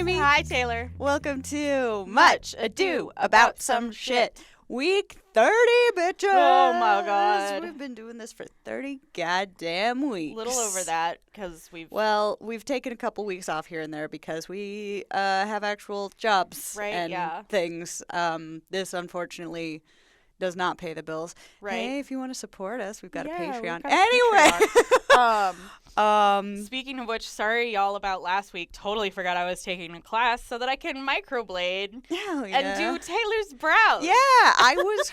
Amy. Hi, Taylor. Welcome to Much Ado About Some Shit. Week 30, bitches. Oh, my God. We've been doing this for 30 goddamn weeks. A little over that because we've taken a couple weeks off here and there because we have actual jobs and things. This, unfortunately, does not pay the bills. Right. Hey, if you want to support us, we've got a Patreon. Speaking of which, sorry y'all about last week. Totally forgot I was taking a class so that I can microblade and do Taylor's brows. Yeah, I was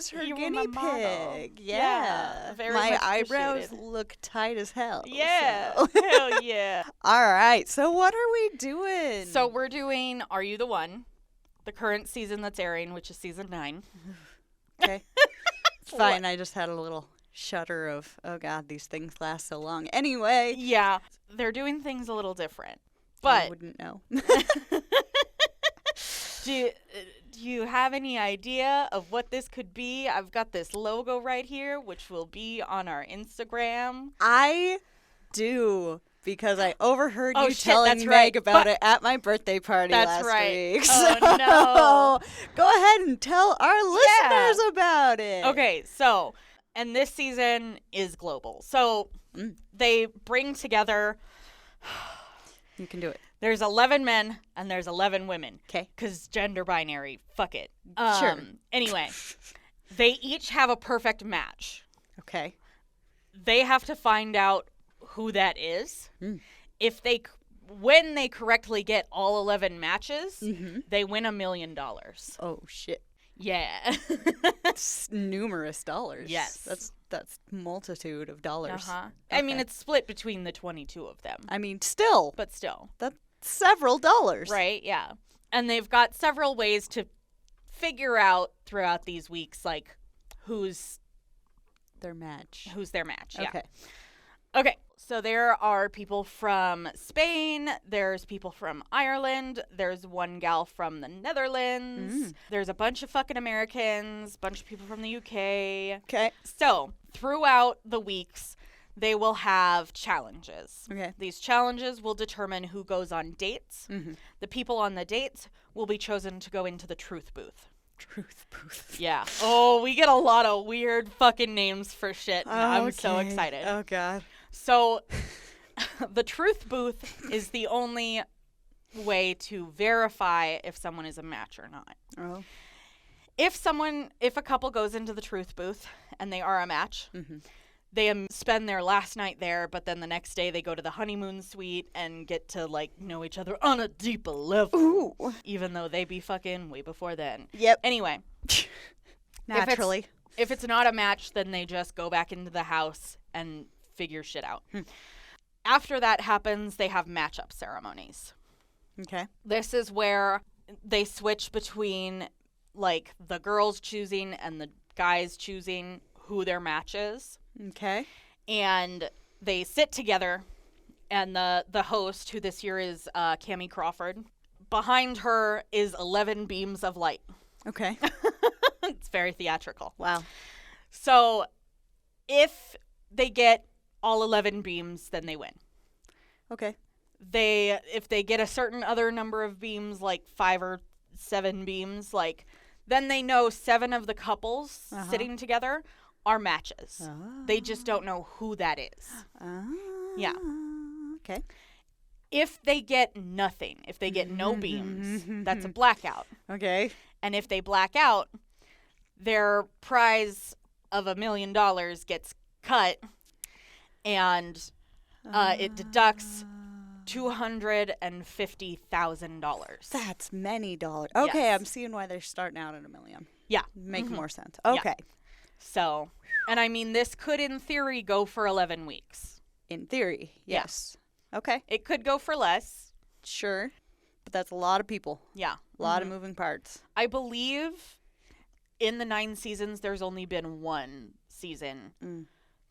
her You were guinea my pig. model. Yeah. Very My much eyebrows appreciated. look tight as hell. Yeah. So. Hell yeah. All right. So what are we doing? So we're doing Are You the One? The current season that's airing, which is season 9. Okay. It's fine. I just had a little shudder of, oh God, these things last so long. Anyway. Yeah. They're doing things a little different. I But wouldn't know. do you have any idea of what this could be? I've got this logo right here, which will be on our Instagram. I do. Because I overheard you shit, telling that's Meg right. about it at my birthday party That's last right. week. Oh, So no. go ahead and tell our listeners about it. Okay, so, and this season is global. So they bring together, You can do it. there's 11 men and there's 11 women. Okay. Because gender binary, fuck it. Sure. Anyway, they each have a perfect match. Okay. They have to find out who that is. Mm. When they correctly get all 11 matches, Mm-hmm. they win $1 million. Oh, shit. Yeah. That's numerous dollars. Yes. That's multitude of dollars. Uh-huh. Okay. I mean, it's split between the 22 of them. I mean, still, But still. that's several dollars. Right, yeah. And they've got several ways to figure out throughout these weeks, like, who's Their match. their match. Yeah. Okay. Okay, so there are people from Spain, there's people from Ireland, there's one gal from the Netherlands, there's a bunch of fucking Americans, bunch of people from the UK. Okay. So, throughout the weeks, they will have challenges. Okay. These challenges will determine who goes on dates. Mm-hmm. The people on the dates will be chosen to go into the truth booth. Truth booth. Yeah. Oh, we get a lot of weird fucking names for shit. And I'm so Okay. excited. Oh, God. So, the truth booth is the only way to verify if someone is a match or not. Oh. If a couple goes into the truth booth and they are a match, Mm-hmm. they spend their last night there, but then the next day they go to the honeymoon suite and get to, like, know each other on a deeper level. Ooh. Even though they be fucking way before then. Yep. Anyway. Naturally. If it's not a match, then they just go back into the house and figure shit out. After that happens, they have matchup ceremonies. Okay. This is where they switch between, like, the girls choosing and the guys choosing who their match is. Okay. And they sit together, and the host, who this year is Cammie Crawford, behind her is 11 beams of light. Okay. It's very theatrical. Wow. So if they get all 11 beams, then they win. Okay. If they get a certain other number of beams, like 5 or 7 beams, like, then they know 7 of the couples sitting together are matches. Oh. They just don't know who that is. Yeah. Okay. If they get nothing, if they get no beams, that's a blackout. Okay. And if they black out, their prize of $1 million gets cut, and it deducts $250,000. That's many dollars. Okay, Yes. I'm seeing why they're starting out at $1 million. Yeah. Make more sense. Yeah. Okay. So, and I mean, this could, in theory, go for 11 weeks. In theory, Yeah. yes. Okay. It could go for less. Sure. But that's a lot of people. Yeah. A lot of moving parts. I believe in the 9 seasons, there's only been 1 season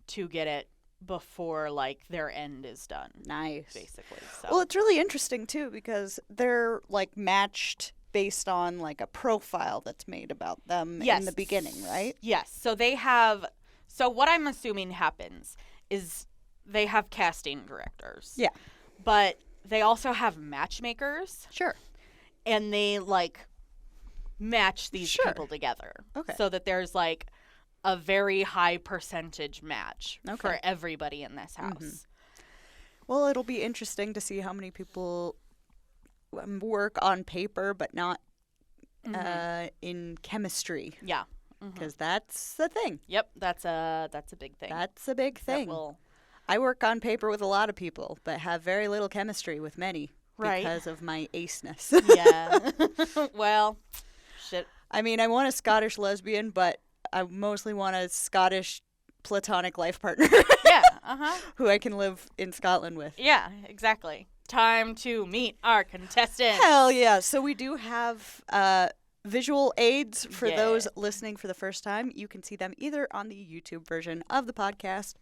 to get it before, like, their end is done. Nice. Basically. So. Well, it's really interesting, too, because they're, like, matched based on, like, a profile that's made about them in the beginning, right? Yes. So they have... So what I'm assuming happens is they have casting directors. Yeah. But they also have matchmakers. Sure. And they, like, match these people together. Okay. So that there's, like, a very high percentage match for everybody in this house. Mm-hmm. Well, it'll be interesting to see how many people work on paper but not in chemistry. Yeah. Because that's the thing. Yep, that's a big thing. That's a big thing. I work on paper with a lot of people, but have very little chemistry with many because of my aceness. Yeah. Well, shit. I mean, I want a Scottish lesbian, but I mostly want a Scottish platonic life partner. Yeah, who I can live in Scotland with. Yeah, exactly. Time to meet our contestants. Hell yeah. So we do have visual aids for those listening for the first time. You can see them either on the YouTube version of the podcast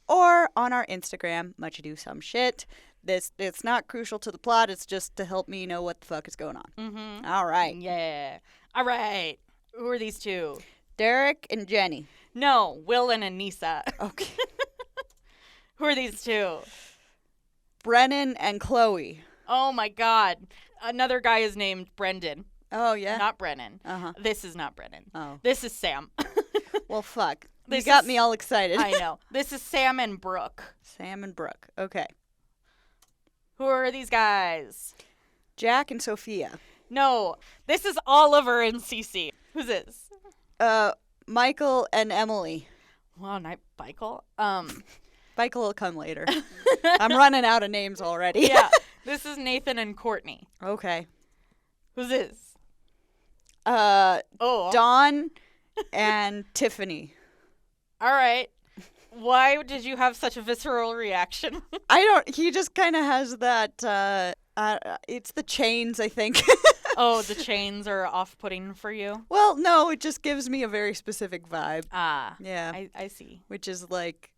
or on our Instagram, Much Ado Some Shit. It's not crucial to the plot. It's just to help me know what the fuck is going on. Mm-hmm. All right. Yeah. All right. Who are these two? Derek and Jenny. No, Will and Anissa. Okay. Who are these two? Brennan and Chloe. Oh my God. Another guy is named Brendan. Oh, yeah? Not Brennan. Uh-huh. This is not Brennan. Oh. This is Sam. Well, fuck. You got me all excited. I know. This is Sam and Brooke. Sam and Brooke. Okay. Who are these guys? Jack and Sophia. No. This is Oliver and Cece. Who's this? Michael and Emily. Well, not Michael. Michael will come later. I'm running out of names already. Yeah. This is Nathan and Courtney. Okay. Who's this? Dawn and Tiffany. All right. Why did you have such a visceral reaction? He just kind of has that, it's the chains, I think. Oh, the chains are off-putting for you? Well, no, it just gives me a very specific vibe. Ah. Yeah. I see. Which is like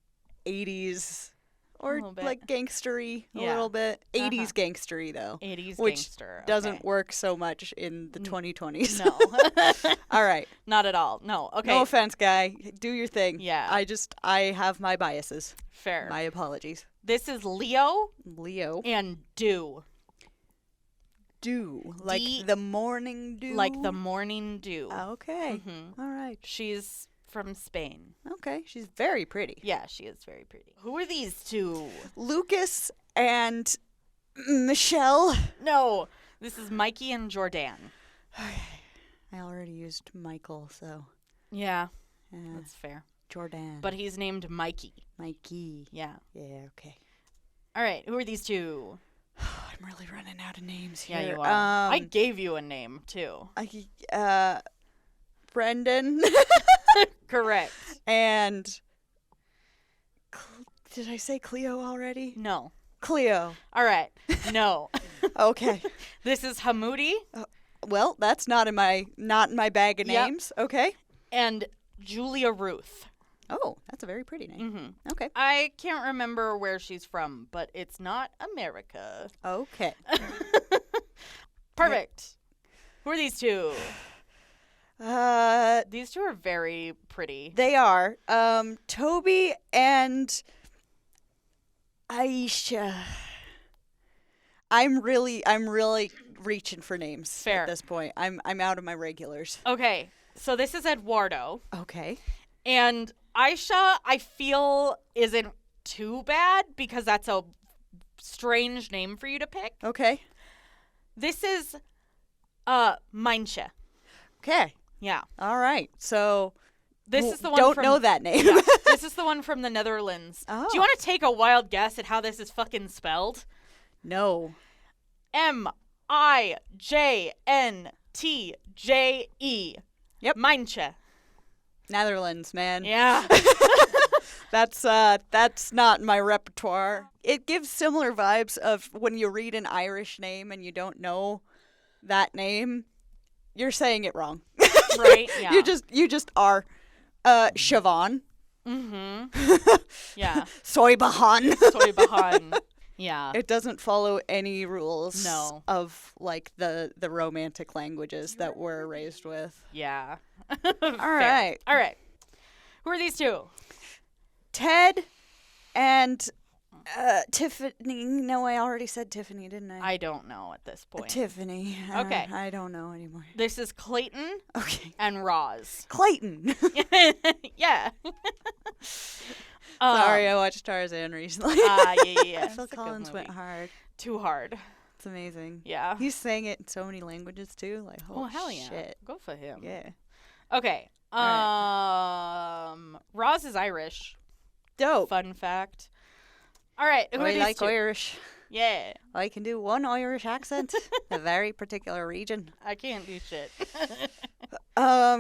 80s or like gangstery a Yeah. little bit. 80s gangstery, though. 80s which gangster. doesn't work so much in the 2020s. No. All right. Not at all. No. Okay. No offense, guy. Do your thing. Yeah. I have my biases. Fair. My apologies. This is Leo. Leo. And Dew. Dew. Like the morning dew? Like the morning dew. Okay. Mm-hmm. All right. She's from Spain. Okay. She's very pretty. Yeah, she is very pretty. Who are these two? Lucas and Michelle. No. This is Mikey and Jordan. I already used Michael, so. Yeah. That's fair. Jordan. But he's named Mikey. Mikey. Yeah. Yeah, okay. All right. Who are these two? I'm really running out of names here. Yeah, you are. I gave you a name, too. Brendan. Correct. And did I say Cleo already? No. Cleo. All right. No. Okay. This is Hamoudi. Well, that's not in my bag of names. Okay. And Julia Ruth. Oh, that's a very pretty name. Mm-hmm. Okay. I can't remember where she's from, but it's not America. Okay. Perfect. Who are these two? These two are very pretty. They are. Toby and Aisha. I'm really reaching for names at this point. I'm out of my regulars. Okay. So this is Eduardo. Okay. And Aisha, I feel, isn't too bad because that's a strange name for you to pick. Okay. This is Mainche. Okay. Yeah. All right. So this is the one don't know that name. Yeah, this is the one from the Netherlands. Oh. Do you want to take a wild guess at how this is fucking spelled? No. Mijntje. Yep. Mainche. Netherlands, man. Yeah. That's not my repertoire. It gives similar vibes of when you read an Irish name and you don't know that name, you're saying it wrong. Right? Yeah. You just are. Siobhan. Mm-hmm. Yeah. Soybahan. Soybahan. Yeah. It doesn't follow any rules No. of like the romantic languages that we're raised with. Yeah. All right. All right. Who are these two? Ted and Tiffany. No, I already said Tiffany, didn't I? I don't know at this point. Tiffany. Okay. I don't know anymore. This is Clayton Okay. and Roz. Clayton. Yeah. Sorry, I watched Tarzan recently. Yeah. Phil It's a good Collins went movie. hard. Too hard. It's amazing. Yeah. He's saying it in so many languages too. Like, holy Oh, hell yeah. shit. Go for him. Yeah. Okay. Roz is Irish. Dope. Fun fact. All right. Who are I these like two? Irish. Yeah. I can do one Irish accent, a very particular region. I can't do shit.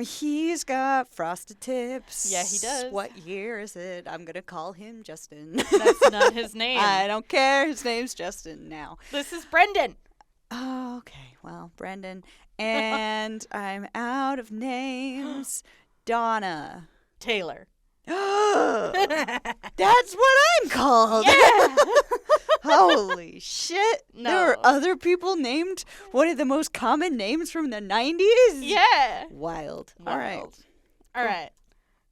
He's got frosted tips. Yeah, he does. What year is it? I'm gonna call him Justin. That's not his name. I don't care. His name's Justin now. This is Brendan. Oh, okay. Well, Brendan. And I'm out of names. Donna. Taylor. That's what I'm called. Yeah. Holy shit. No. There are other people named one of the most common names from the 90s? Yeah. Wild. All right. Wild. All right.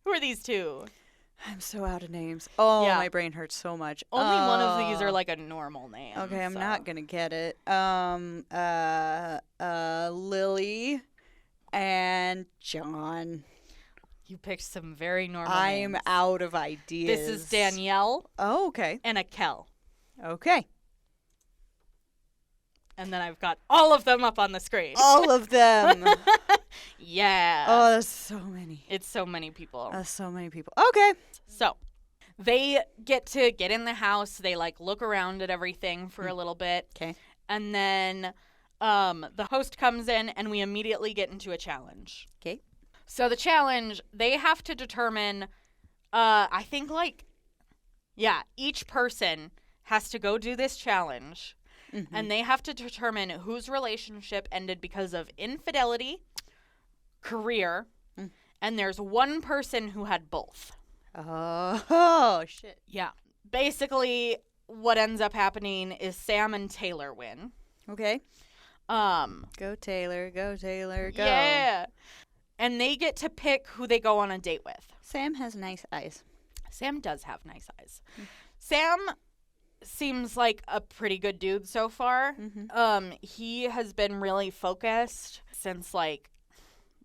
Who are these two? I'm so out of names. Oh, Yeah. my brain hurts so much. Only one of these are like a normal name. Okay, I'm so. not going to get it. Lily and John. You picked some very normal I'm names. out of ideas. This is Danielle Oh, okay. and Akel. Okay. And then I've got all of them up on the screen. All of them. Yeah. Oh, that's so many. It's so many people. That's so many people. Okay. So they get in the house. They like look around at everything for a little bit. Okay. And then the host comes in and we immediately get into a challenge. Okay. So the challenge, they have to determine, I think each person has to go do this challenge. Mm-hmm. And they have to determine whose relationship ended because of infidelity, career, and there's one person who had both. Oh, shit. Yeah. Basically, what ends up happening is Sam and Taylor win. Okay. Go Taylor. Go, Taylor. Go. Yeah. And they get to pick who they go on a date with. Sam has nice eyes. Sam does have nice eyes. Sam seems like a pretty good dude so far. Mm-hmm. He has been really focused since like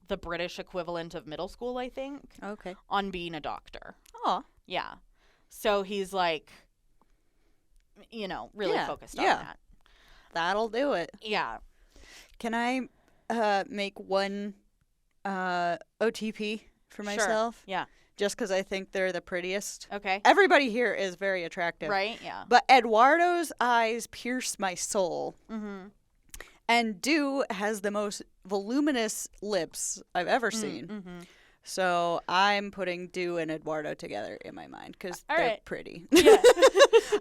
the British equivalent of middle school, I think, Okay. on being a doctor. Oh. Yeah. So he's like, really focused on that. That'll do it. Yeah. Can I make one OTP for myself? Sure. Yeah. Just because I think they're the prettiest. Okay. Everybody here is very attractive. Right? Yeah. But Eduardo's eyes pierce my soul. Mm-hmm. And Dew has the most voluminous lips I've ever seen. Mm-hmm. So I'm putting Dew and Eduardo together in my mind because All they're right. pretty. Yeah.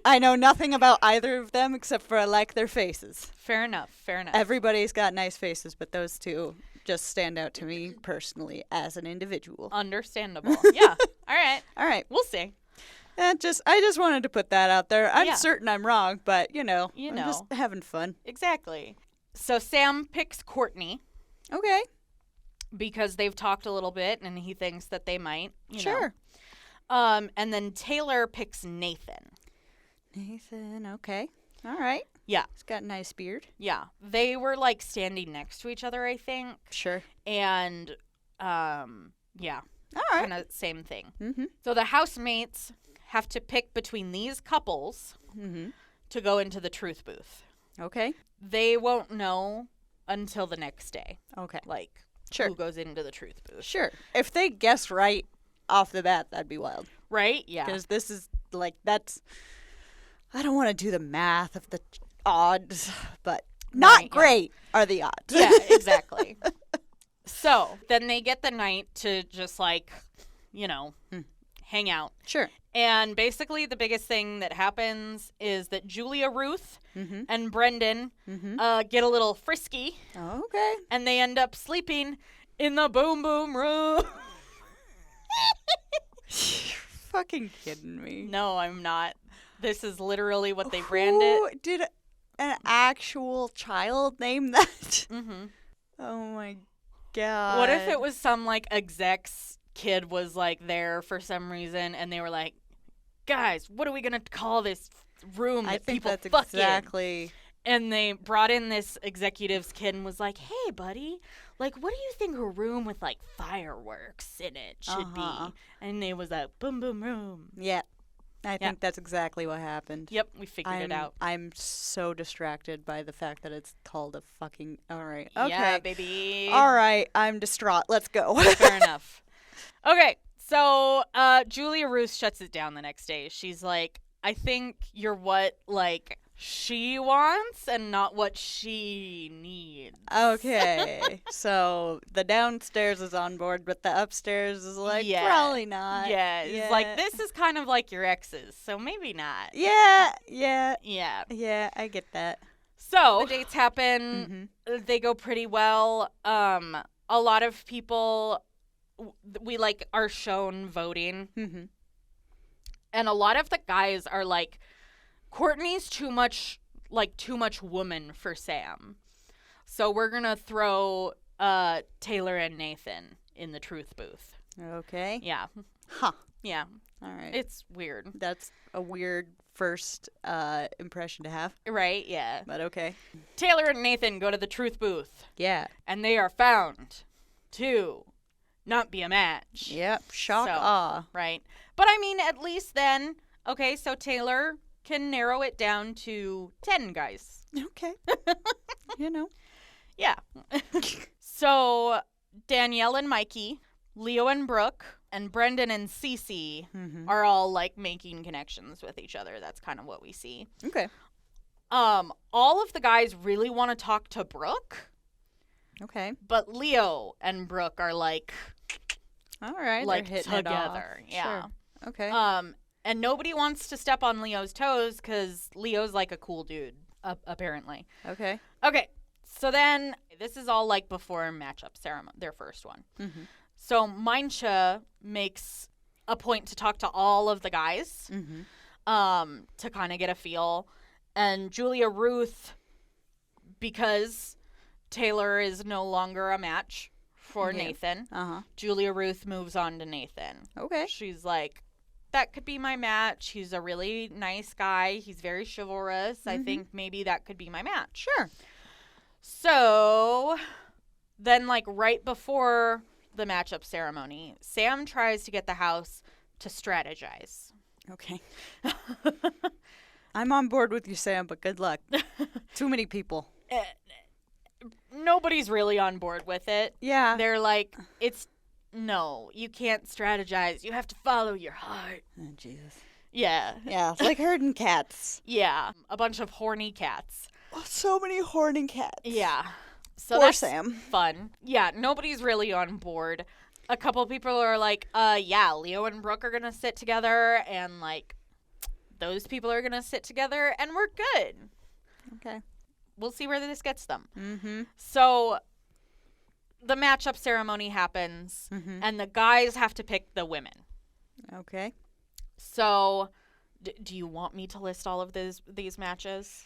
I know nothing about either of them except for I like their faces. Fair enough. Everybody's got nice faces, but those two just stand out to me personally as an individual. Understandable. Yeah. All right. All right. We'll see. I just wanted to put that out there. I'm Yeah. certain I'm wrong, but I'm know. just having fun. Exactly. So Sam picks Courtney Okay. because they've talked a little bit and he thinks that they might, Sure. And then Taylor picks Nathan. Nathan, okay. All right. Yeah. He's got a nice beard. Yeah. They were like standing next to each other, I think. Sure. And yeah, All right. kind of same thing. Mm-hmm. So the housemates have to pick between these couples Mm-hmm. to go into the truth booth. Okay. They won't know until the next day, Okay. like Sure. who goes into the truth booth. Sure. If they guess right off the bat, that'd be wild. Right? Yeah. Because this is I don't want to do the math of the odds, but not Right, yeah. great are the odds. Yeah, exactly. So then they get the night to just hang out. Sure. And basically the biggest thing that happens is that Julia Ruth Mm-hmm. and Brendan Mm-hmm. get a little frisky Okay. and they end up sleeping in the boom boom room. You're fucking kidding me. No, I'm not. This is literally what they brand it. Who did an actual child name that? Mm-hmm. Oh my god. What if it was some exec's kid was there for some reason and they were like, guys, what are we gonna call this room I that think people that's fuck exactly. in. And they brought in this executive's kid and was like, hey, buddy, like, what do you think a room with, like, fireworks in it should be? And it was a boom, boom room. Yeah. I think that's exactly what happened. Yep, we figured it out. I'm so distracted by the fact that it's called a fucking. All right. Okay. Yeah, baby. All right. I'm distraught. Let's go. Fair enough. Okay, so Julia Ruth shuts it down the next day. She's like, I think you're what, like, she wants and not what she needs. Okay. So the downstairs is on board, but the upstairs is like, probably not. Yeah, it's like, this is kind of like your ex's, so maybe not. Yeah. Yeah, I get that. So the dates happen. They go pretty well. A lot of people, we, like, are shown voting. And a lot of the guys are like, Courtney's too much woman for Sam. So we're going to throw Taylor and Nathan in the truth booth. Okay. Yeah. Huh. Yeah. All right. It's weird. That's a weird first impression to have. Right? Yeah. But okay. Taylor and Nathan go to the truth booth. Yeah. And they are found to not be a match. Yep. Shock. So, awe. Right. But I mean, at least then, okay, so Taylor can narrow it down to 10 guys. Okay. You know. Yeah. So Danielle and Mikey, Leo and Brooke, and Brendan and Cece are all, like, making connections with each other. That's kind of what we see. Okay. All of the guys really want to talk to Brooke. Okay. But Leo and Brooke are, like, all right, like, they're hitting together. It off. Yeah. Sure. Okay. And nobody wants to step on Leo's toes because Leo's, like, a cool dude, apparently. Okay. Okay. So then, this is all, like, before matchup ceremony, their first one. So Mainsha makes a point to talk to all of the guys to kind of get a feel. And Julia Ruth, because Taylor is no longer a match for Nathan, Julia Ruth moves on to Nathan. Okay. She's like, that could be my match. He's a really nice guy. He's very chivalrous. I think maybe that could be my match. Sure. So then, like, right before the matchup ceremony, Sam tries to get the house to strategize. Okay. I'm on board with you, Sam, but good luck. Too many people. Nobody's really on board with it. Yeah. They're like, no, you can't strategize. You have to follow your heart. Oh, Jesus. Yeah. Yeah, it's like herding cats. Yeah. A bunch of horny cats. Oh, so many horny cats. Yeah. So Poor that's Sam. fun. Yeah, nobody's really on board. A couple people are like, yeah, Leo and Brooke are going to sit together, and, like, those people are going to sit together, and we're good. Okay. We'll see where this gets them. Mm-hmm. So the matchup ceremony happens, and the guys have to pick the women. Okay. So do you want me to list all of these matches?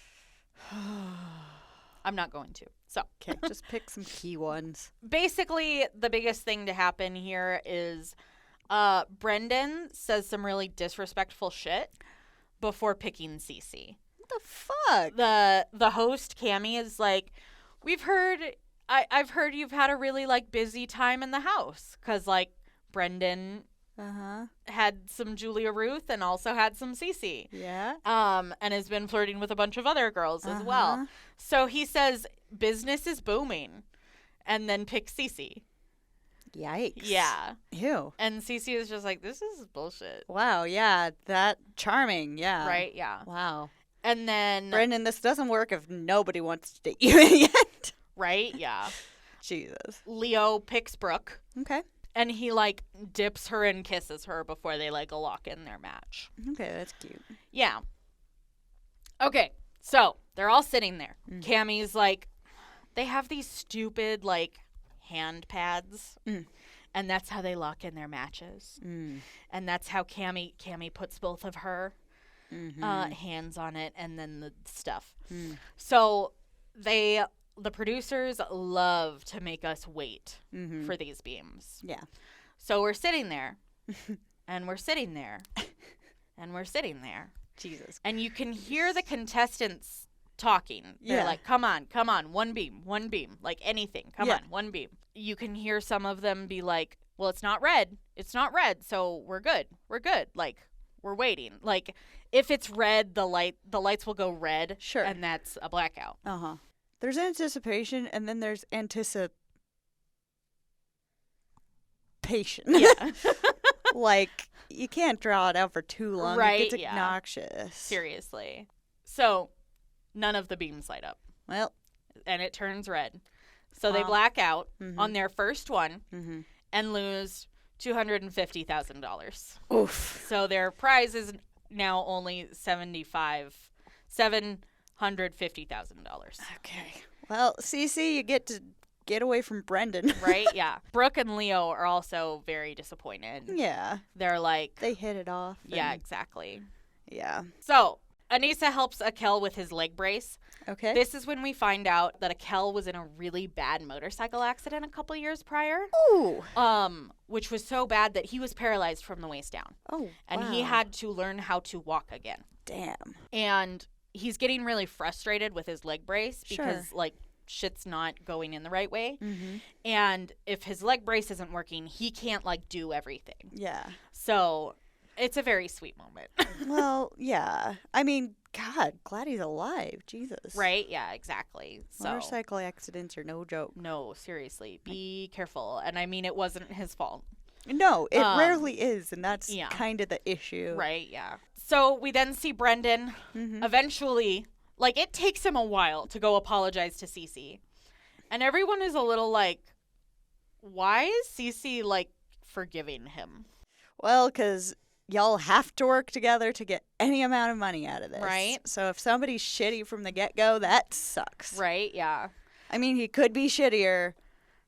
I'm not going to. So Okay, just pick some key ones. basically, the biggest thing to happen here is Brendan says some really disrespectful shit before picking Cece. What the fuck? The host, Cammie, is like, I've heard you've had a really, like, busy time in the house. Because, like, Brendan had some Julia Ruth and also had some Cece. Yeah. And has been flirting with a bunch of other girls as well. So he says, business is booming. And then picks Cece. Yikes. Yeah. Ew. And Cece is just like, this is bullshit. Wow, yeah. That charming, yeah. Right? Yeah. Wow. And then... Brendan, this doesn't work if nobody wants to date you yet. Right? Yeah. Jesus. Leo picks Brooke. Okay. And he, like, dips her and kisses her before they, like, lock in their match. Okay, that's cute. Yeah. Okay, so they're all sitting there. Cammie's like, they have these stupid, like, hand pads. And that's how they lock in their matches. And that's how Cammie puts both of her hands on it and then the stuff. So the producers love to make us wait for these beams. Yeah. So we're sitting there, and we're sitting there, and we're sitting there. Jesus. And you can hear the contestants talking. They're like, come on, one beam. Like anything, come on, one beam. You can hear some of them be like, well, it's not red, so we're good. Like, we're waiting. Like, if it's red, the lights will go red. Sure. And that's a blackout. Uh-huh. There's anticipation, and then there's anticipation. Yeah. Like, you can't draw it out for too long. Right, It gets obnoxious. Seriously. So, none of the beams light up. Well. And it turns red. So they black out on Mhm. their first one Mm-hmm. and lose $250,000. Oof. So their prize is now only $750,000. Okay. Well, Cece, you get to get away from Brendan. Right? Yeah. Brooke and Leo are also very disappointed. Yeah. They're like, They hit it off. yeah, and- exactly. Yeah. So Anissa helps Akel with his leg brace. Okay. This is when we find out that Akel was in a really bad motorcycle accident a couple years prior. Ooh. Which was so bad that he was paralyzed from the waist down. Oh, And he wow. had to learn how to walk again. Damn. And he's getting really frustrated with his leg brace because, Sure. like, shit's not going in the right way. Mm-hmm. And if his leg brace isn't working, he can't, like, do everything. Yeah. So it's a very sweet moment. Well, yeah. I mean, God, glad he's alive. Jesus. Right? Yeah, exactly. So Motorcycle accidents are no joke. no, seriously, be careful. And I mean, it wasn't his fault. No, it Um, rarely is, and that's yeah. kind of the issue. Right? Yeah. So we then see Brendan Mm-hmm. eventually, like, it takes him a while to go apologize to Cece. And everyone is a little like, why is Cece, like, forgiving him? Well, because y'all have to work together to get any amount of money out of this. Right. So if somebody's shitty from the get-go, that sucks. Right? Yeah. I mean, he could be shittier,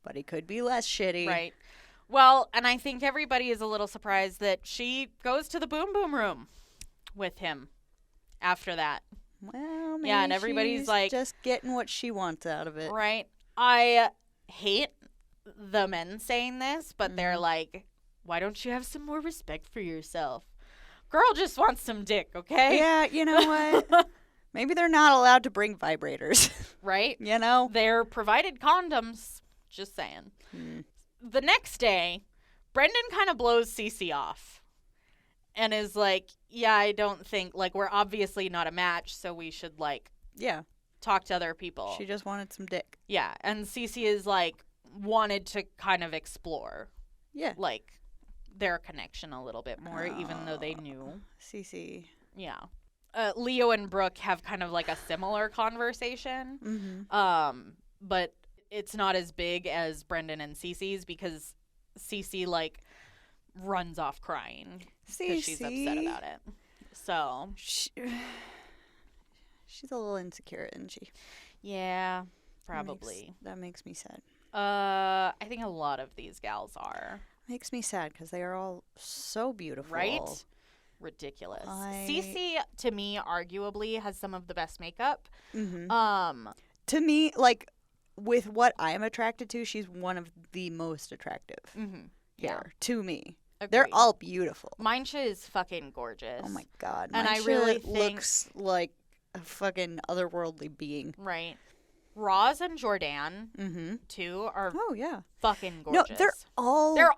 but he could be less shitty. Right. Well, and I think everybody is a little surprised that she goes to the boom boom room with him after that. Well, maybe Yeah, and everybody's she's like- just getting what she wants out of it. Right. I hate the men saying this, but they're like, why don't you have some more respect for yourself? Girl just wants some dick, okay? Yeah, you know what? Maybe they're not allowed to bring vibrators. Right? You know? They're provided condoms. Just saying. Hmm. The next day, Brendan kind of blows Cece off and is like, yeah, I don't think, like, we're obviously not a match, so we should, like, Yeah. talk to other people. She just wanted some dick. Yeah, and Cece is, like, wanted to kind of explore, Yeah. like, their connection a little bit more, even though they knew. Cece. Yeah. Leo and Brooke have kind of, like, a similar conversation. Mm-hmm. But it's not as big as Brendan and Cece's because Cece, like, runs off crying because she's upset about it. So, She's a little insecure, isn't she? yeah, probably. That makes me sad. I think a lot of these gals are. Makes me sad because they are all so beautiful. Right? Ridiculous. I- Cece, to me, arguably has some of the best makeup. Mm-hmm. To me, like, with what I'm attracted to, she's one of the most attractive Yeah. here, to me. Agreed. They're all beautiful. Mancha is fucking gorgeous. Oh, my God. And I Mancha really think- looks like a fucking otherworldly being. Right. Roz and Jordan, Mm-hmm. too, are Oh, yeah. fucking No, gorgeous. they're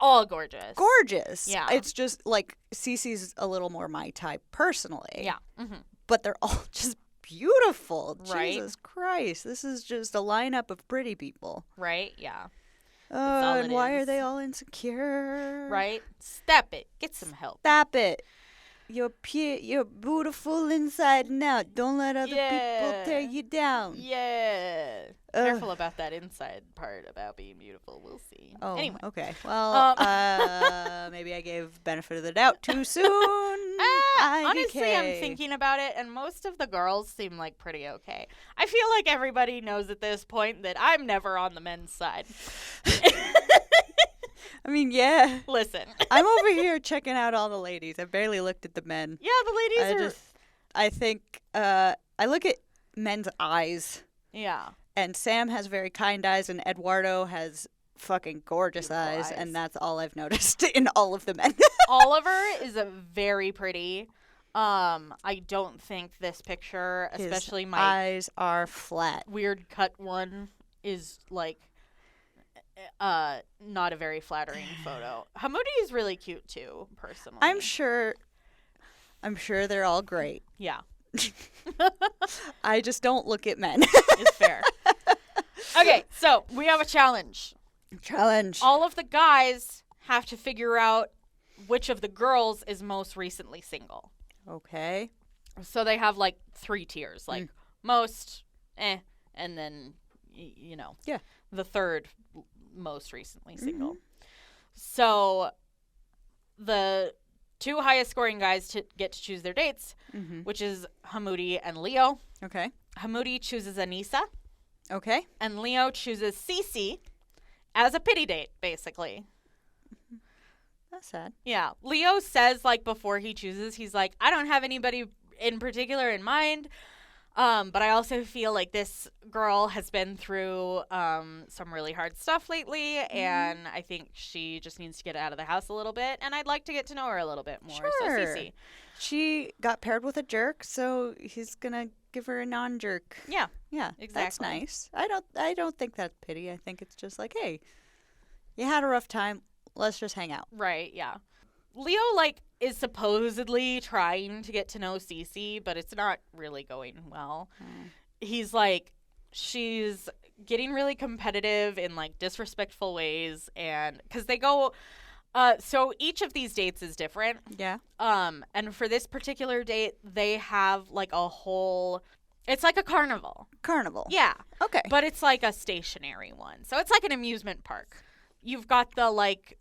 all gorgeous. gorgeous. Yeah. It's just, like, Cece's a little more my type personally. Yeah. Mm-hmm. But they're all just beautiful. Right. Jesus Christ. This is just a lineup of pretty people. Right? Yeah. Oh, all and it why are is. they all insecure? Right? Step it. Get some help. Stop it. You're beautiful inside and out. Don't let other people tear you down. Yeah. Ugh. Careful about that inside part about being beautiful. We'll see. Oh, Anyway. okay. Well, maybe I gave benefit of the doubt too soon. Honestly, I'm IDK. thinking about it, and most of the girls seem like pretty okay. I feel like everybody knows at this point that I'm never on the men's side. I mean, yeah. Listen. I'm over here checking out all the ladies. I barely looked at the men. Yeah, the ladies I think I look at men's eyes, Yeah. and Sam has very kind eyes, and Eduardo has fucking gorgeous Beautiful eyes, eyes. and that's all I've noticed in all of the men. Oliver is a very pretty. I don't think this picture, especially His my eyes are flat. weird cut one, is like not a very flattering photo. Hamoudi is really cute too, personally. I'm sure they're all great. Yeah. I just don't look at men. It's fair. Okay, so we have a challenge. Challenge. All of the guys have to figure out which of the girls is most recently single. Okay. So they have like 3 tiers, like most, and then Yeah. the third most recently single. So the 2 highest scoring guys get to choose their dates, which is Hamoudi and Leo. Okay. Hamoudi chooses Anissa, Okay. and Leo chooses Cece as a pity date, basically. That's sad. Yeah. Leo says, like, before he chooses, he's like, I don't have anybody in particular in mind, but I also feel like this girl has been through some really hard stuff lately, and I think she just needs to get out of the house a little bit, and I'd like to get to know her a little bit more. Sure. So, Cece. She got paired with a jerk, so he's gonna give her a non-jerk. Yeah. Yeah, Exactly. That's nice. I don't think that's pity. I think it's just like, hey, you had a rough time. Let's just hang out. Right, yeah. Leo, like, is supposedly trying to get to know Cece, but it's not really going well. He's like, she's getting really competitive in, like, disrespectful ways, and because they go, so each of these dates is different. Yeah. And for this particular date, they have, like, a whole, it's like a carnival. Carnival. Yeah. Okay. But it's like a stationary one. So it's like an amusement park. You've got the, like,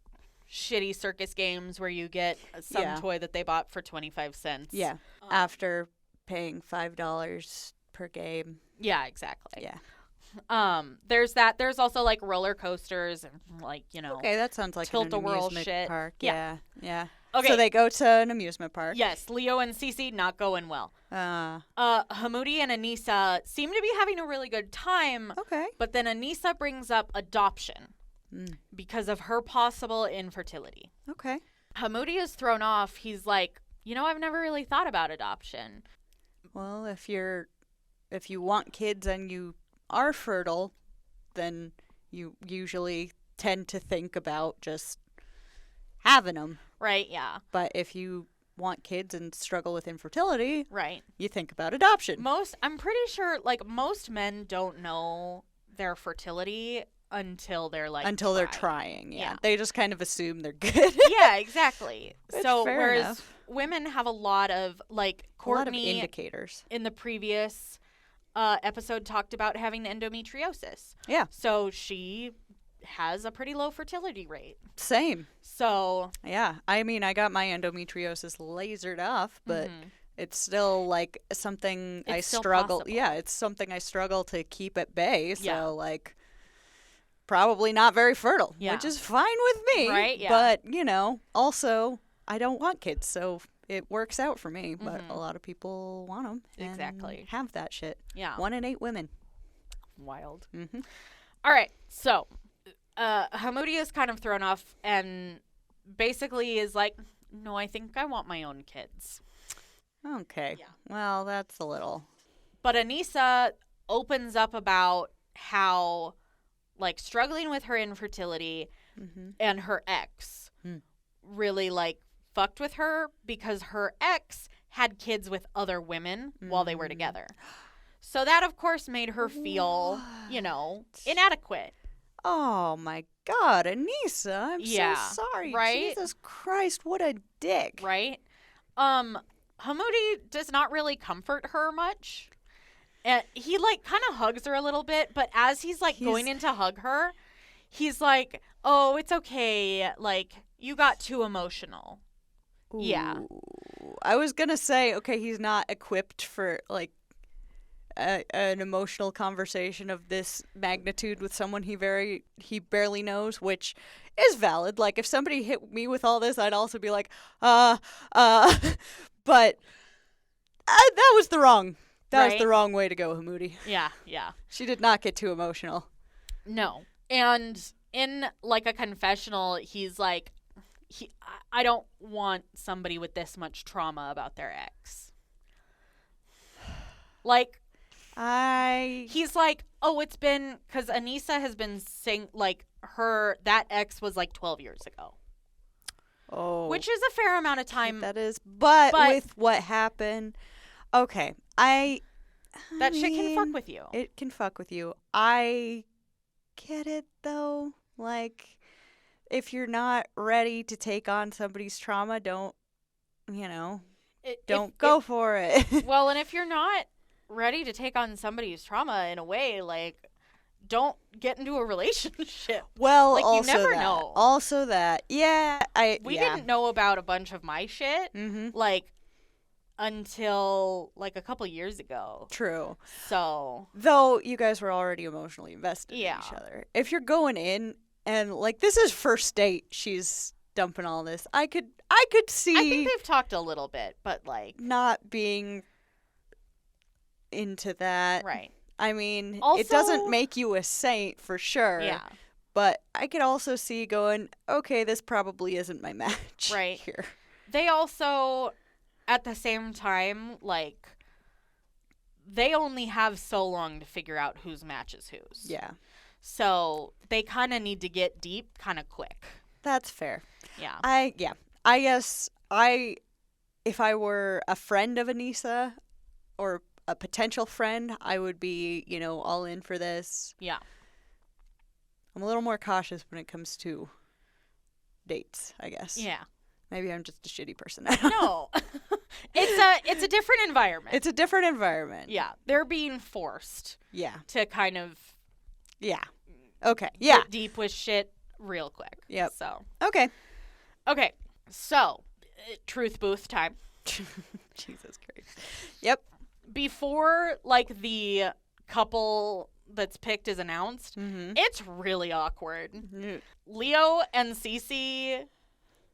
shitty circus games where you get some toy that they bought for 25 cents. Yeah. After paying $5 per game. Yeah, exactly. Yeah. There's that. There's also, like, roller coasters and, like, Okay, that sounds like an tilt-a-whirl amusement shit. park. Yeah. Yeah. Okay. So they go to an amusement park. Yes, Leo and Cece not going well. Hamoudi and Anissa seem to be having a really good time. Okay. But then Anissa brings up adoption because of her possible infertility. Okay. Hamoudi is thrown off. He's like, I've never really thought about adoption. Well, if you want kids and you are fertile, then you usually tend to think about just having them. Right, yeah. But if you want kids and struggle with infertility, right, you think about adoption. I'm pretty sure, like, most men don't know their fertility until they're they're trying. Yeah. They just kind of assume they're good. Yeah, exactly. Which, so fair whereas enough. Women have a lot of, like, A lot of Courtney indicators. in the previous episode talked about having endometriosis. Yeah. So she has a pretty low fertility rate. Same. So yeah, I mean, I got my endometriosis lasered off, but it's still like something I still struggle. possible. Yeah, it's something I struggle to keep at bay. So Yeah. like, probably not very fertile, Yeah. which is fine with me. Right, yeah. But also I don't want kids, so it works out for me. But a lot of people want them. Exactly. Have that shit. yeah, 1 in 8 women. wild. Mhm. All right, so Hamoudi is kind of thrown off and basically is like, no, I think I want my own kids. Okay. Yeah. Well, that's a little. But Anissa opens up about how, like, struggling with her infertility and her ex really, like, fucked with her because her ex had kids with other women while they were together. So that, of course, made her feel, inadequate. Oh my God, Anissa, I'm Yeah, so sorry. right? Jesus Christ, what a dick. Right? Hamoudi does not really comfort her much. He, like, kind of hugs her a little bit, but as he's, like, going in to hug her, he's like, oh, it's okay. Like, you got too emotional. Yeah. Ooh. I was gonna say, okay, he's not equipped for like an emotional conversation of this magnitude with someone he barely knows, which is valid. Like if somebody hit me with all this, I'd also be like, but that was the wrong way to go, Hamoudi. Yeah, yeah. She did not get too emotional. No. And in, like, a confessional, he's like, I don't want somebody with this much trauma about their ex. Like, he's like, oh, it's been, because Aneesa has been saying, like, that ex was like 12 years ago. Oh. Which is a fair amount of time. That is. But with what happened, okay, that shit can fuck with you. It can fuck with you. I get it, though. Like, if you're not ready to take on somebody's trauma, don't go for it. Well, and if you're not ready to take on somebody's trauma in a way, like, don't get into a relationship. Well, like, also you never that. know. Also that. Yeah. We didn't know about a bunch of my shit, like, until, like, a couple years ago. True. So. Though you guys were already emotionally invested in each other. If you're going in and, like, this is first date, she's dumping all this, I could see. I think they've talked a little bit, but, like. Not being into that. Right. I mean, also, it doesn't make you a saint for sure. Yeah. But I could also see going, okay, this probably isn't my match. Right. Here. They also, at the same time, like, they only have so long to figure out whose match is whose. Yeah. So they kind of need to get deep kind of quick. That's fair. Yeah. I guess if I were a friend of Aneesa or a potential friend, I would be, all in for this. Yeah. I'm a little more cautious when it comes to dates, I guess. Yeah. Maybe I'm just a shitty person. No. It's a different environment. It's a different environment. Yeah. They're being forced. Yeah. To kind of. Yeah. Okay. Yeah. Get deep with shit real quick. Yep. So. Okay. So, truth booth time. Jesus Christ. Yep. Before, like, the couple that's picked is announced, it's really awkward. Leo and Cece,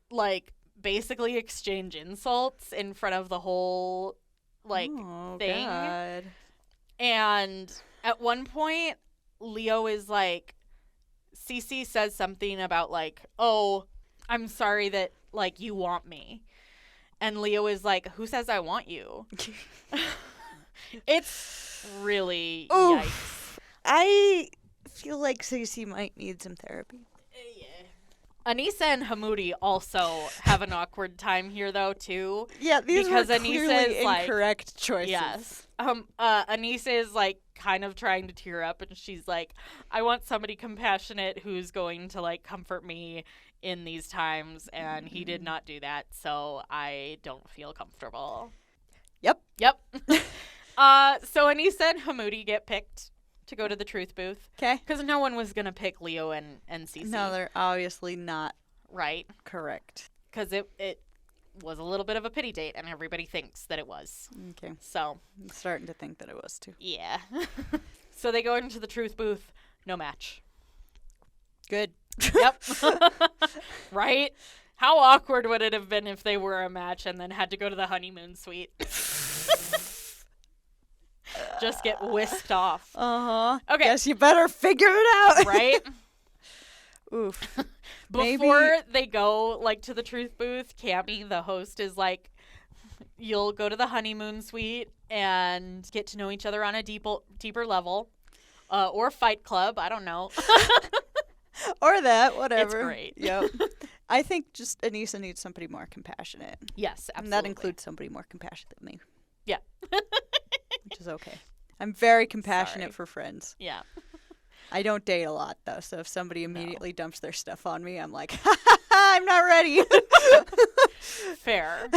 like, basically exchange insults in front of the whole, like, thing. God. And at one point, Leo is like, Cece says something about, like, oh, I'm sorry that, like, you want me. And Leo is like, who says I want you? It's really yikes. I feel like Cece might need some therapy. Yeah. Aneesa and Hamoudi also have an awkward time here, though, too. Yeah, these because were Aneesa clearly is incorrect choices. Yes. Aneesa is, like, kind of trying to tear up, and she's like, I want somebody compassionate who's going to, like, comfort me in these times, and he did not do that, so I don't feel comfortable. Yep. So Aneesa and Hamoudi get picked to go to the truth booth. Okay. Because no one was going to pick Leo and Cece. No, they're obviously not. Right. Correct. Because it was a little bit of a pity date, and everybody thinks that it was. Okay. So. I'm starting to think that it was, too. Yeah. So they go into the truth booth. No match. Good. Yep. Right? How awkward would it have been if they were a match and then had to go to the honeymoon suite? Just get whisked off. Uh-huh. Okay. Guess you better figure it out. Right? Oof. Before they go, like, to the truth booth, Cammie, the host, is like, you'll go to the honeymoon suite and get to know each other on a deeper level. Or Fight Club. I don't know. Or that, whatever. It's great. Yep. I think just Aneesa needs somebody more compassionate. Yes, absolutely. And that includes somebody more compassionate than me. Yeah. Which is okay. I'm very compassionate for friends. Yeah. I don't date a lot, though, so if somebody immediately dumps their stuff on me, I'm like, ha ha ha, I'm not ready. Fair.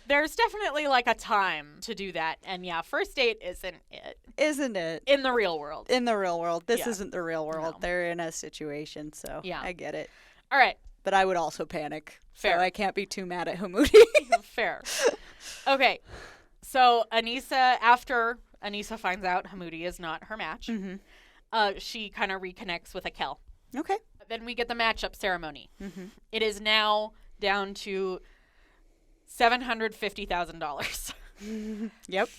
There's definitely, like, a time to do that. And, yeah, first date isn't it. Isn't it? In the real world. In the real world. This isn't the real world. No. They're in a situation, so Yeah. I get it. All right. But I would also panic. Fair. So I can't be too mad at Hamoudi. Fair. Okay. So after Aneesa finds out Hamoudi is not her match, she kind of reconnects with Akel. Okay. Then we get the matchup ceremony. Mm-hmm. It is now down to $750,000. Yep.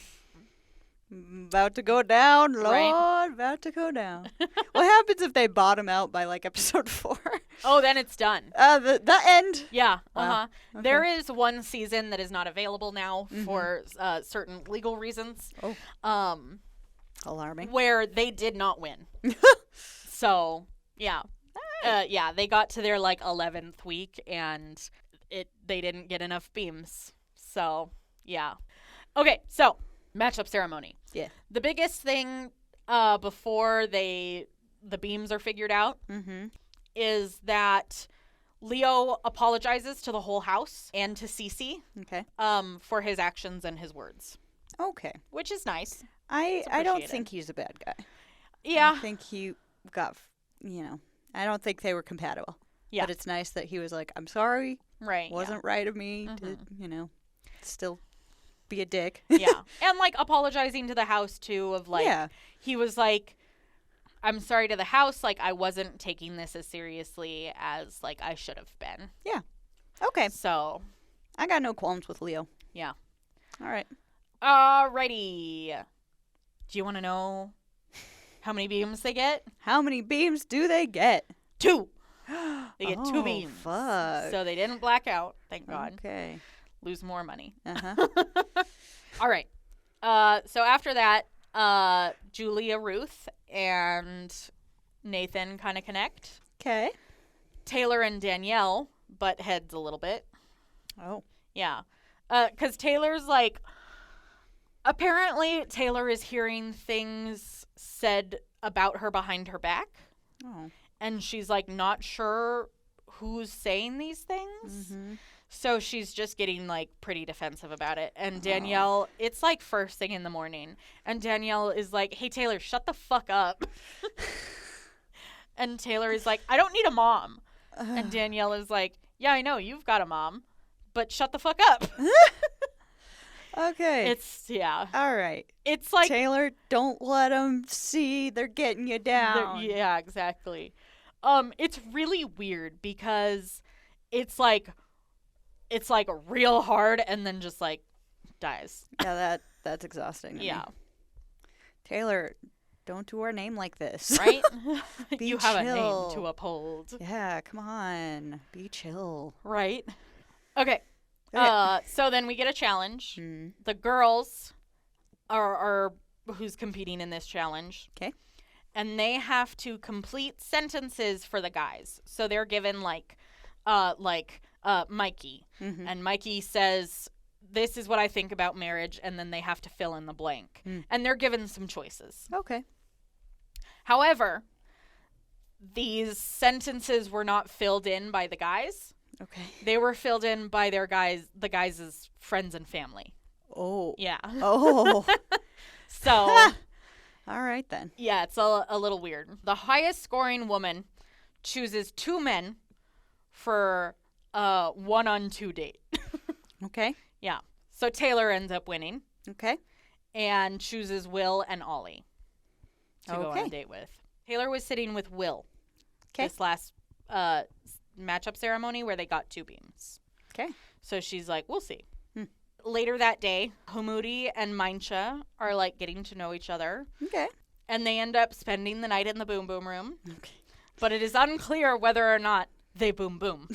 About to go down, Lord. Right. About to go down. What happens if they bottom out by, like, episode 4? Oh, then it's done. The end. Yeah. Wow. Okay. There is one season that is not available now for certain legal reasons. Oh. Alarming. Where they did not win. So, yeah. Yeah, they got to their 11th week and they didn't get enough beams. So, yeah. Okay, so matchup ceremony. Yeah. The biggest thing before the beams are figured out is that Leo apologizes to the whole house and to Cece for his actions and his words. Okay. Which is nice. I don't think he's a bad guy. Yeah. I think he got, I don't think they were compatible. Yeah. But it's nice that he was like, I'm sorry. Right. Wasn't right of me to, still be a dick. Yeah. And apologizing to the house too he was like, I'm sorry to the house. I wasn't taking this as seriously as I should have been. Yeah. Okay. So. I got no qualms with Leo. Yeah. All right. Alrighty. Do you want to know how many beams they get? How many beams do they get? 2. They get 2 beams. Fuck. So they didn't black out, thank God. Okay. Lose more money. Uh-huh. All right. So after that, Julia, Ruth, and Nathan kind of connect. Okay. Taylor and Danielle butt heads a little bit. Oh. Yeah. Because Taylor's apparently Taylor is hearing things said about her behind her back. Oh. And she's not sure who's saying these things. Mm-hmm. So she's just getting pretty defensive about it. And Danielle, it's first thing in the morning. And Danielle is like, hey, Taylor, shut the fuck up. And Taylor is like, I don't need a mom. And Danielle is like, yeah, I know, you've got a mom. But shut the fuck up. Okay. It's, yeah. All right. It's Taylor, don't let them see they're getting you down. Yeah, exactly. It's really weird because it's real hard and then just dies. Yeah, that's exhausting. Yeah. Taylor, don't do our name like this. Right? Be you have chill. a name to uphold. Yeah, come on. Be chill. Right? Okay. So then we get a challenge. Mm. The girls are who's competing in this challenge. Okay. And they have to complete sentences for the guys. So they're given Mikey. Mm-hmm. And Mikey says, this is what I think about marriage. And then they have to fill in the blank. Mm. And they're given some choices. Okay. However, these sentences were not filled in by the guys. Okay. They were filled in by the guys' friends and family. Oh. Yeah. Oh. So. All right, then. Yeah, it's a little weird. The highest scoring woman chooses 2 men for a 1-on-2 date. Okay. Yeah. So Taylor ends up winning Okay. and chooses Will and Ollie to go on a date with. Taylor was sitting with Will this last matchup ceremony where they got 2 beams. Okay. So she's like, we'll see. Later that day, Humudi and Maincha are getting to know each other. Okay. And they end up spending the night in the boom boom room. Okay. But it is unclear whether or not they boom boom.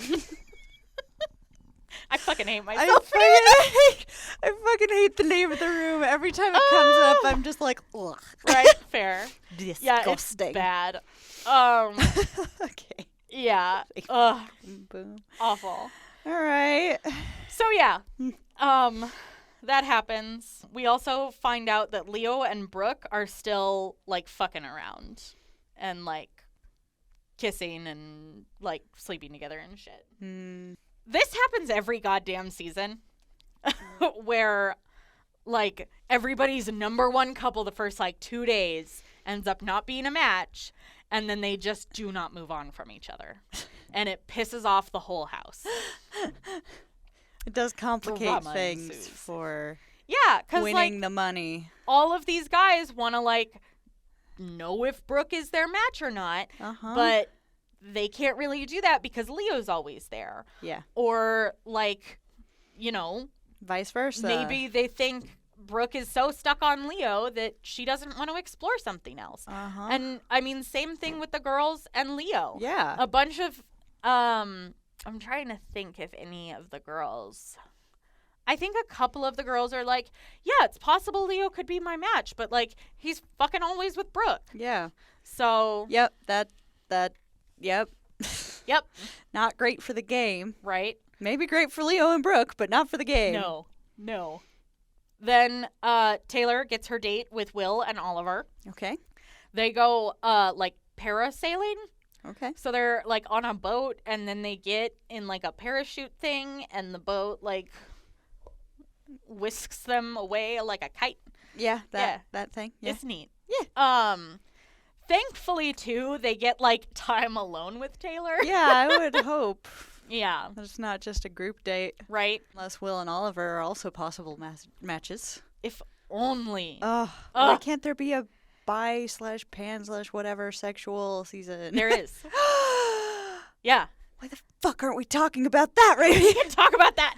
I fucking hate myself. I fucking hate the name of the room. Every time it comes up, I'm just like, ugh. Right? Fair. Disgusting. Yeah, it's bad. Okay. Yeah. Ugh. Boom. Awful. All right. So yeah. That happens. We also find out that Leo and Brooke are still fucking around and kissing and sleeping together and shit. Mm. This happens every goddamn season where everybody's number one couple the first 2 days ends up not being a match and then they just do not move on from each other. And it pisses off the whole house. It does complicate Drama things ensues. for Because winning the money. all of these guys want to know if Brooke is their match or not, but they can't really do that because Leo's always there. Yeah. Or Vice versa. maybe they think Brooke is so stuck on Leo that she doesn't want to explore something else. And I mean, same thing with the girls and Leo. Yeah. A bunch of I'm trying to think if any of the girls. I think a couple of the girls are like, yeah, it's possible Leo could be my match, but like he's fucking always with Brooke. Yeah. So Yep. Yep. Yep. Not great for the game. Right. Maybe great for Leo and Brooke, but not for the game. No. Then Taylor gets her date with Will and Oliver. Okay. They go like parasailing. Okay. So they're like on a boat, and then they get in like a parachute thing, and the boat like whisks them away like a kite. Yeah, that thing. Yeah. It's neat. Yeah. Thankfully too, they get like time alone with Taylor. Yeah, I would hope. Yeah. It's not just a group date. Right. Unless Will and Oliver are also possible matches. If only. Oh, why can't there be a bi/pan/whatever sexual season? There is. Yeah. Why the fuck aren't we talking about that, Ravi? We can talk about that.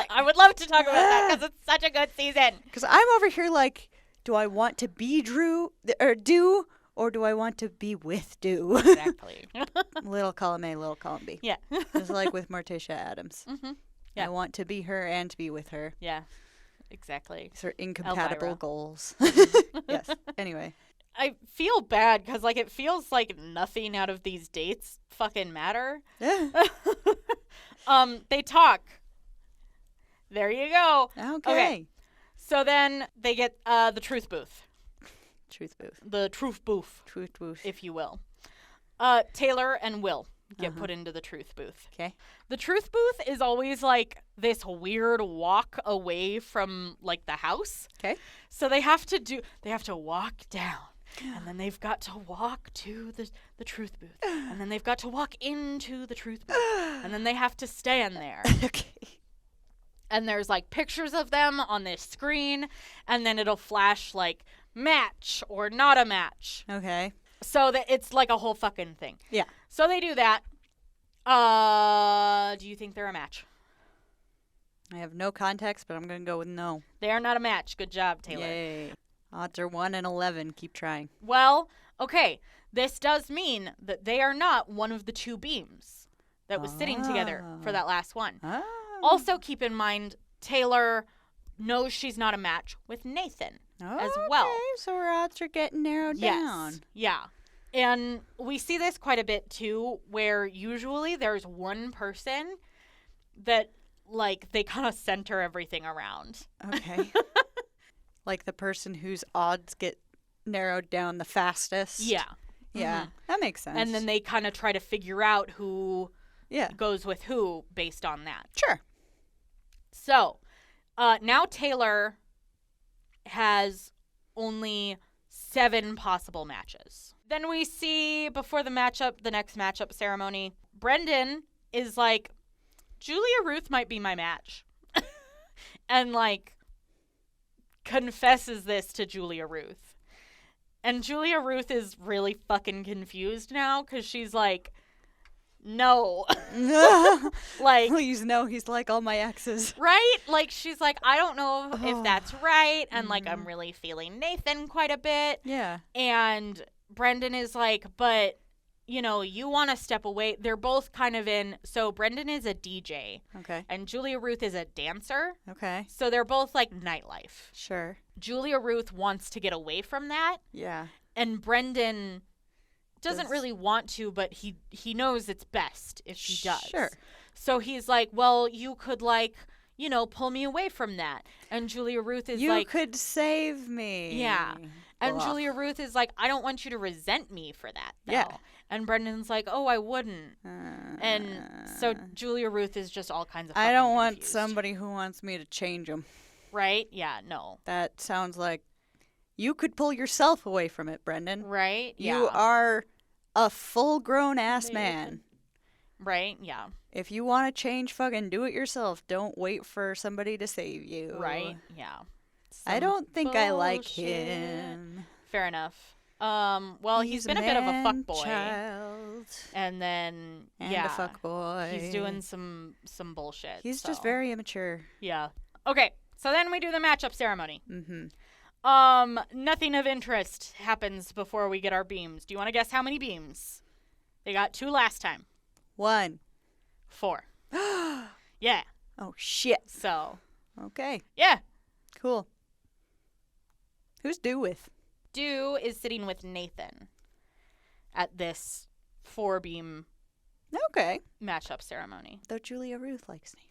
I would love to talk about that because it's such a good season. Because I'm over here like, do I want to be Do, or do I want to be with Do? Exactly. Little column A, little column B. Yeah. Just like with Morticia Adams. Mm-hmm. Yeah. I want to be her and to be with her. Yeah. Exactly. These are incompatible Elvira. goals. Yes. Anyway. I feel bad because like it feels like nothing out of these dates fucking matter. They talk. There you go. Okay. So then they get the truth booth. Truth booth. The truth booth, Truth booth. if you will. Taylor and Will get put into the truth booth. Okay. The truth booth is always like this weird walk away from like the house. Okay. So they have to walk down. And then they've got to walk to the truth booth. And then they've got to walk into the truth booth. And then they have to stand there. Okay. And there's like pictures of them on this screen. And then it'll flash like match or not a match. Okay. So that it's like a whole fucking thing. Yeah. So they do that. Do you think they're a match? I have no context, but I'm going to go with no. They are not a match. Good job, Taylor. Yay. Odds are 1 in 11. Keep trying. Well, okay. This does mean that they are not one of the two beams that was sitting together for that last one. Oh. Also, keep in mind, Taylor knows she's not a match with Nathan as well. Okay, so our odds are getting narrowed down. Yeah. And we see this quite a bit, too, where usually there's one person that, like, they kind of center everything around. Okay. Like the person whose odds get narrowed down the fastest. Yeah. Yeah, Mhm. that makes sense. And then they kind of try to figure out who yeah, goes with who based on that. sure. So, now Taylor has only 7 possible matches. Then we see before the next matchup ceremony, Brendan is like, Julia Ruth might be my match. And like confesses this to Julia Ruth. And Julia Ruth is really fucking confused now because she's like, no. Like, Please, no, he's like all my exes. right? Like, she's like, I don't know if that's right. And, like, I'm really feeling Nathan quite a bit. Yeah. And Brendan is like, but, you know, you want to step away. They're both kind of in. So, Brendan is a DJ. Okay. And Julia Ruth is a dancer. Okay. So, they're both, like, nightlife. Sure. Julia Ruth wants to get away from that. Yeah. And Brendan doesn't really want to, but he knows it's best if he does. Sure. So he's like, well, you could, like, you know, pull me away from that. And Julia Ruth is like, you could save me. yeah. And Ugh. Julia Ruth is like, I don't want you to resent me for that, though. Yeah. And Brendan's like, oh, I wouldn't. And so Julia Ruth is just all kinds of I don't want confused. somebody who wants me to change them. Right? Yeah, no. That sounds like you could pull yourself away from it, Brendan. Right? You Yeah. are a full-grown ass man. Right? Yeah. If you want to change, fucking do it yourself. Don't wait for somebody to save you. Right? Yeah. I Some don't think I like bullshit. him. Fair enough. Well, he's been a bit of a fuckboy. Child. And then And yeah, a fuckboy. he's doing some bullshit. He's just so, very immature. yeah. Okay, so then we do the matchup ceremony. Mm-hmm. Nothing of interest happens before we get our beams. Do you want to guess how many beams? They got 2 last time. 1. 4. Yeah. Oh, shit. So. Okay. Yeah. Cool. Who's Dew with? Dew is sitting with Nathan at this 4-beam Okay. matchup ceremony. Though Julia Ruth likes Nathan.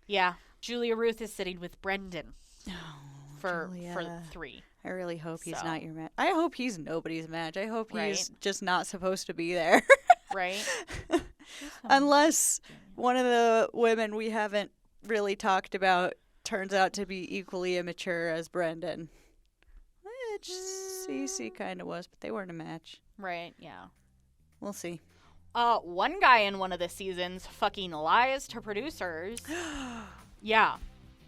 Yeah. Julia Ruth is sitting with Brendan for Julia. 3. I really hope he's So. not your match. I hope he's nobody's match. I hope Right. he's just not supposed to be there. Right? Unless one of the women we haven't really talked about turns out to be equally immature as Brendan. Which Cece kind of was, but they weren't a match. Right, yeah. We'll see. One guy in one of the seasons fucking lies to producers. Yeah.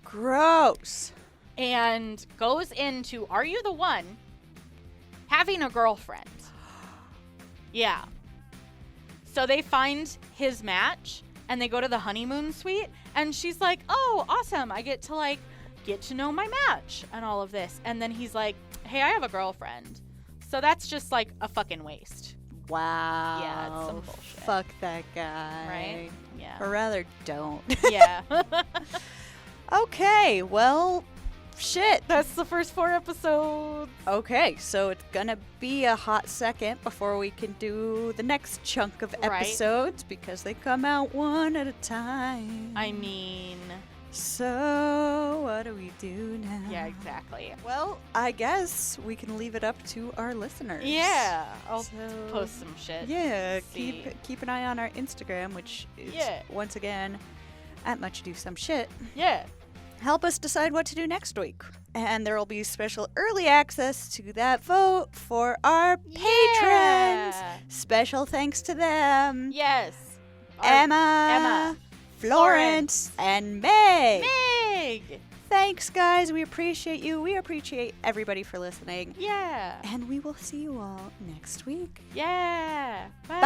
Gross. And goes into Are You the One? Having a girlfriend. Yeah. So they find his match and they go to the honeymoon suite and she's like, oh, awesome. I get to get to know my match and all of this. And then he's like, hey, I have a girlfriend. So that's just a fucking waste. Wow. Yeah, it's some bullshit. Fuck that guy. Right? Yeah. Or rather, don't. Yeah. Okay, well, shit. That's the first 4 episodes. Okay, so it's gonna be a hot second before we can do the next chunk of Right. episodes because they come out one at a time. I mean, So, what do we do now? yeah, exactly. Well, I guess we can leave it up to our listeners. Yeah. I'll So, post some shit. Yeah, See. keep an eye on our Instagram, which is Yeah. once again at Much Ado Some Shit. Yeah. Help us decide what to do next week. And there will be special early access to that vote for our patrons. Yeah. Special thanks to them. Yes. Emma, Florence, and Meg. Meg. Thanks, guys. We appreciate you. We appreciate everybody for listening. Yeah. And we will see you all next week. Yeah. Bye.